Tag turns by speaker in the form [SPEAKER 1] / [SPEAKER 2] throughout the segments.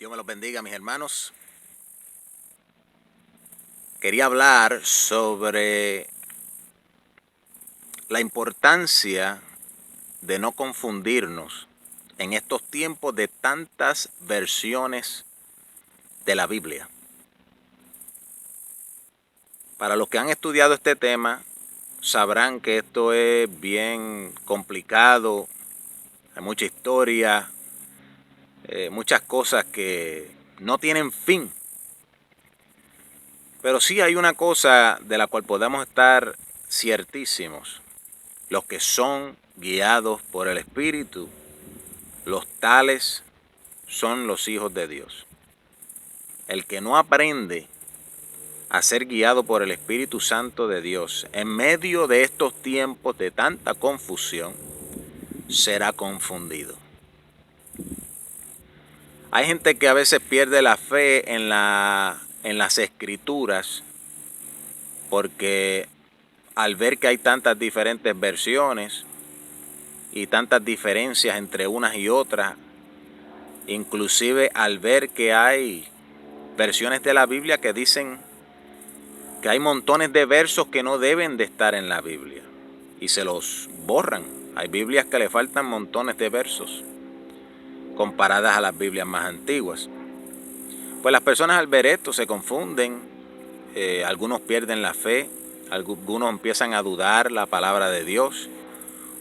[SPEAKER 1] Dios me los bendiga, mis hermanos. Quería hablar sobre la importancia de no confundirnos en estos tiempos de tantas versiones de la Biblia. Para los que han estudiado este tema, sabrán que esto es bien complicado, hay mucha historia, muchas cosas que no tienen fin. Pero sí hay una cosa de la cual podemos estar ciertísimos. Los que son guiados por el Espíritu, los tales son los hijos de Dios. El que no aprende a ser guiado por el Espíritu Santo de Dios en medio de estos tiempos de tanta confusión, será confundido. Hay gente que a veces pierde la fe en las Escrituras porque al ver que hay tantas diferentes versiones y tantas diferencias entre unas y otras, inclusive al ver que hay versiones de la Biblia que dicen que hay montones de versos que no deben de estar en la Biblia y se los borran. Hay Biblias que le faltan montones de versos comparadas a las Biblias más antiguas. Pues las personas al ver esto se confunden, algunos pierden la fe, algunos empiezan a dudar la palabra de Dios,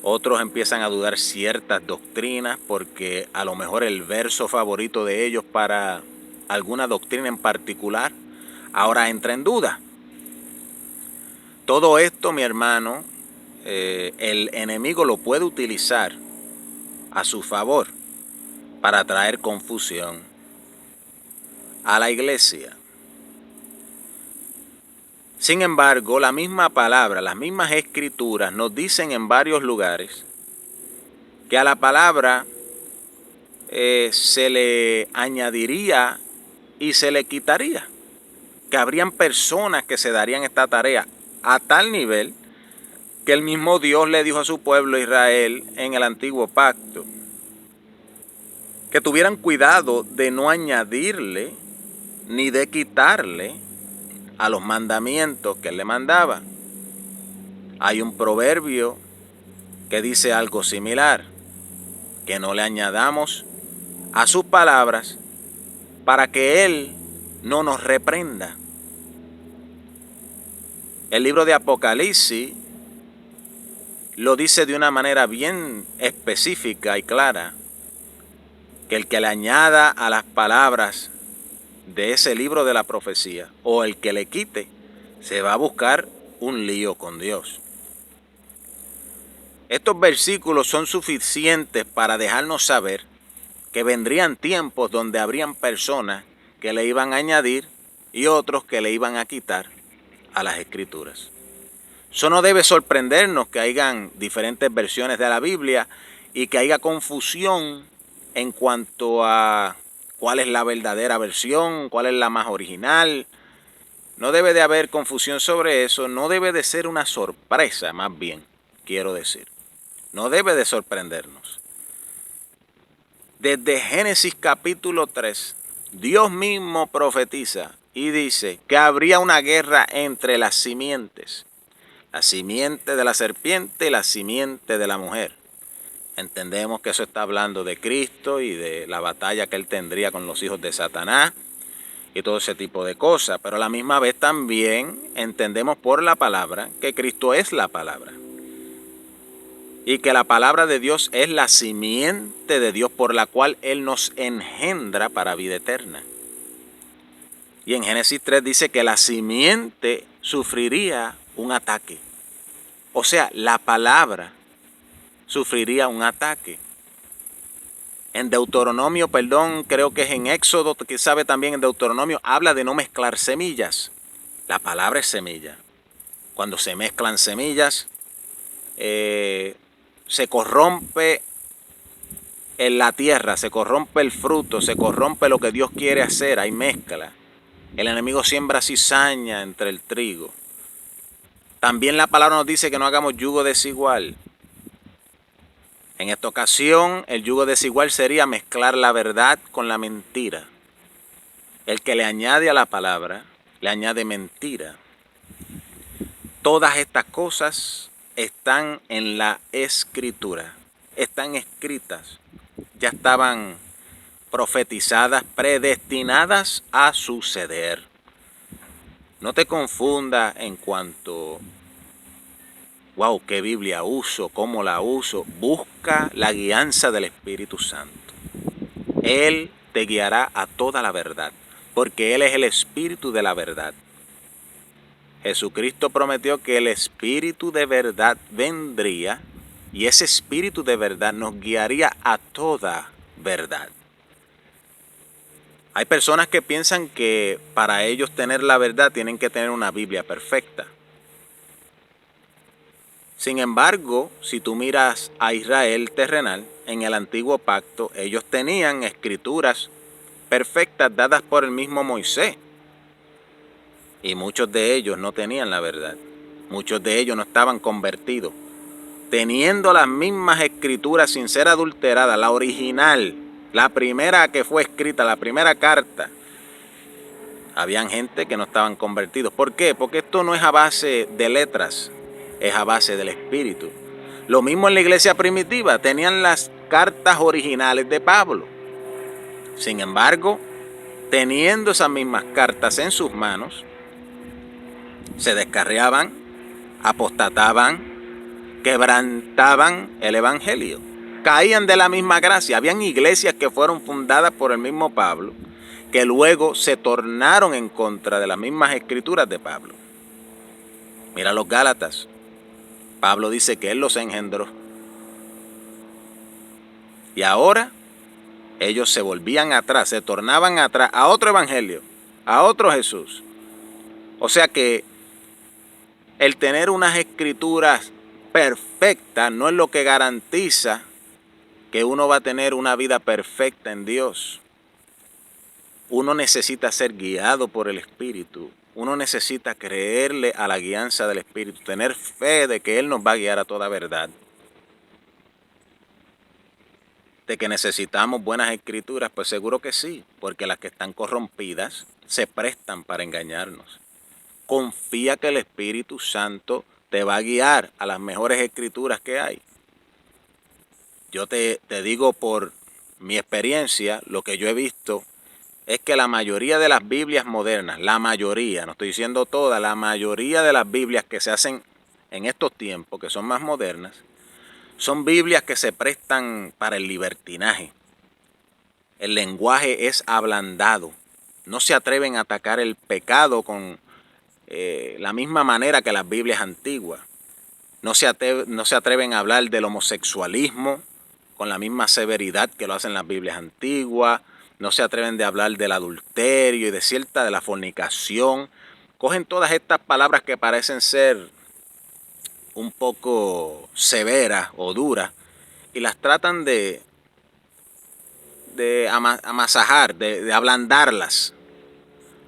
[SPEAKER 1] otros empiezan a dudar ciertas doctrinas porque a lo mejor el verso favorito de ellos para alguna doctrina en particular ahora entra en duda. Todo esto, mi hermano, el enemigo lo puede utilizar a su favor para traer confusión a la iglesia. Sin embargo, la misma palabra, las mismas escrituras nos dicen en varios lugares que a la palabra se le añadiría y se le quitaría, que habrían personas que se darían esta tarea a tal nivel que el mismo Dios le dijo a su pueblo Israel en el antiguo pacto que tuvieran cuidado de no añadirle ni de quitarle a los mandamientos que él le mandaba. Hay un proverbio que dice algo similar, que no le añadamos a sus palabras para que él no nos reprenda. El libro de Apocalipsis lo dice de una manera bien específica y clara, que el que le añada a las palabras de ese libro de la profecía o el que le quite, se va a buscar un lío con Dios. Estos versículos son suficientes para dejarnos saber que vendrían tiempos donde habrían personas que le iban a añadir y otros que le iban a quitar a las escrituras. Eso no debe sorprendernos que hayan diferentes versiones de la Biblia y que haya confusión en cuanto a cuál es la verdadera versión, cuál es la más original. No debe de haber confusión sobre eso, no debe de ser una sorpresa, más bien, quiero decir. No debe de sorprendernos. Desde Génesis capítulo 3, Dios mismo profetiza y dice que habría una guerra entre las simientes. La simiente de la serpiente y la simiente de la mujer. Entendemos que eso está hablando de Cristo y de la batalla que él tendría con los hijos de Satanás y todo ese tipo de cosas. Pero a la misma vez también entendemos por la palabra que Cristo es la palabra. Y que la palabra de Dios es la simiente de Dios por la cual él nos engendra para vida eterna. Y en Génesis 3 dice que la simiente sufriría un ataque. O sea, la palabra sufriría un ataque. En Deuteronomio, creo que es en Éxodo, que sabe también en Deuteronomio, habla de no mezclar semillas. La palabra es semilla. Cuando se mezclan semillas, se corrompe en la tierra, se corrompe el fruto, se corrompe lo que Dios quiere hacer, hay mezcla. El enemigo siembra cizaña entre el trigo. También la palabra nos dice que no hagamos yugo desigual. En esta ocasión, el yugo desigual sería mezclar la verdad con la mentira. El que le añade a la palabra, le añade mentira. Todas estas cosas están en la Escritura, están escritas, ya estaban profetizadas, predestinadas a suceder. No te confunda en cuanto, wow, qué Biblia uso, cómo la uso. Busca la guianza del Espíritu Santo. Él te guiará a toda la verdad, porque Él es el Espíritu de la verdad. Jesucristo prometió que el Espíritu de verdad vendría y ese Espíritu de verdad nos guiaría a toda verdad. Hay personas que piensan que para ellos tener la verdad tienen que tener una Biblia perfecta. Sin embargo, si tú miras a Israel terrenal, en el antiguo pacto, ellos tenían escrituras perfectas dadas por el mismo Moisés. Y muchos de ellos no tenían la verdad. Muchos de ellos no estaban convertidos. Teniendo las mismas escrituras sin ser adulteradas, la original, la primera que fue escrita, la primera carta, habían gente que no estaban convertidos. ¿Por qué? Porque esto no es a base de letras, es a base del Espíritu. Lo mismo en la iglesia primitiva, tenían las cartas originales de Pablo. Sin embargo, teniendo esas mismas cartas en sus manos, se descarriaban, apostataban, quebrantaban el Evangelio. Caían de la misma gracia. Habían iglesias que fueron fundadas por el mismo Pablo, que luego se tornaron en contra de las mismas escrituras de Pablo. Mira los Gálatas. Pablo dice que él los engendró. Y ahora ellos se volvían atrás, se tornaban atrás a otro evangelio, a otro Jesús. O sea que el tener unas escrituras perfectas no es lo que garantiza que uno va a tener una vida perfecta en Dios. Uno necesita ser guiado por el Espíritu. Uno necesita creerle a la guianza del Espíritu, tener fe de que Él nos va a guiar a toda verdad. De que necesitamos buenas escrituras, pues seguro que sí, porque las que están corrompidas se prestan para engañarnos. Confía que el Espíritu Santo te va a guiar a las mejores escrituras que hay. Yo te digo por mi experiencia, lo que yo he visto es que la mayoría de las Biblias modernas, la mayoría, no estoy diciendo todas, la mayoría de las Biblias que se hacen en estos tiempos, que son más modernas, son Biblias que se prestan para el libertinaje. El lenguaje es ablandado. No se atreven a atacar el pecado con la misma manera que las Biblias antiguas. No se atreven a hablar del homosexualismo con la misma severidad que lo hacen las Biblias antiguas. No se atreven de hablar del adulterio y de la fornicación. Cogen todas estas palabras que parecen ser un poco severas o duras y las tratan de amasajar, de ablandarlas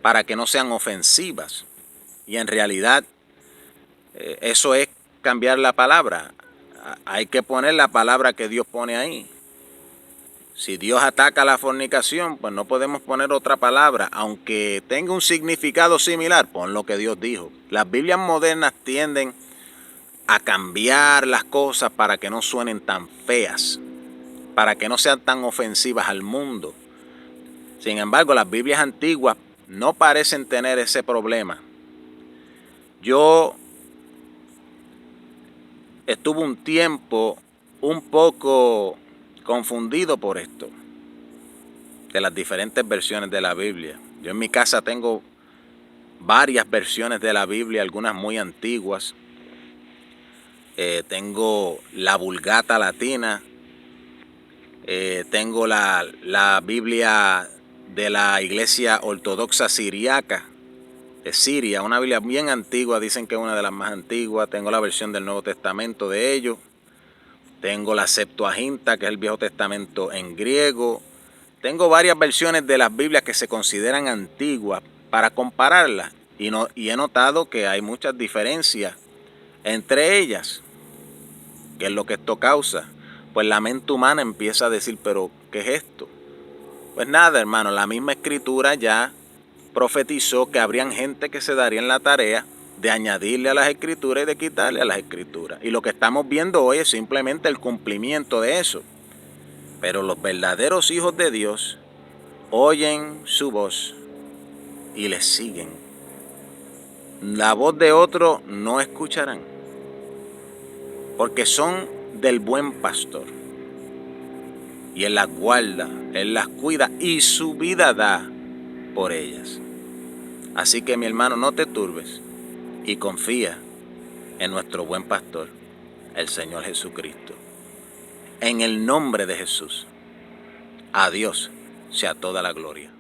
[SPEAKER 1] para que no sean ofensivas. Y en realidad eso es cambiar la palabra. Hay que poner la palabra que Dios pone ahí. Si Dios ataca la fornicación, pues no podemos poner otra palabra. Aunque tenga un significado similar, pon lo que Dios dijo. Las Biblias modernas tienden a cambiar las cosas para que no suenen tan feas, para que no sean tan ofensivas al mundo. Sin embargo, las Biblias antiguas no parecen tener ese problema. Yo estuve un tiempo un poco confundido por esto, de las diferentes versiones de la Biblia. Yo en mi casa tengo varias versiones de la Biblia, algunas muy antiguas. Tengo la Vulgata latina, tengo la Biblia de la Iglesia Ortodoxa Siriaca de Siria, una Biblia bien antigua, dicen que es una de las más antiguas. Tengo la versión del Nuevo Testamento de ellos. Tengo la Septuaginta, que es el Viejo Testamento en griego. Tengo varias versiones de las Biblias que se consideran antiguas para compararlas. Y he notado que hay muchas diferencias entre ellas. ¿Qué es lo que esto causa? Pues la mente humana empieza a decir, pero ¿qué es esto? Pues nada, hermano, la misma escritura ya profetizó que habrían gente que se daría en la tarea de añadirle a las escrituras y de quitarle a las escrituras. Y lo que estamos viendo hoy es simplemente el cumplimiento de eso. Pero los verdaderos hijos de Dios oyen su voz y le siguen. La voz de otro no escucharán, porque son del buen pastor. Y Él las guarda, Él las cuida y su vida da por ellas. Así que mi hermano, no te turbes y confía en nuestro buen pastor, el Señor Jesucristo. En el nombre de Jesús, a Dios sea toda la gloria.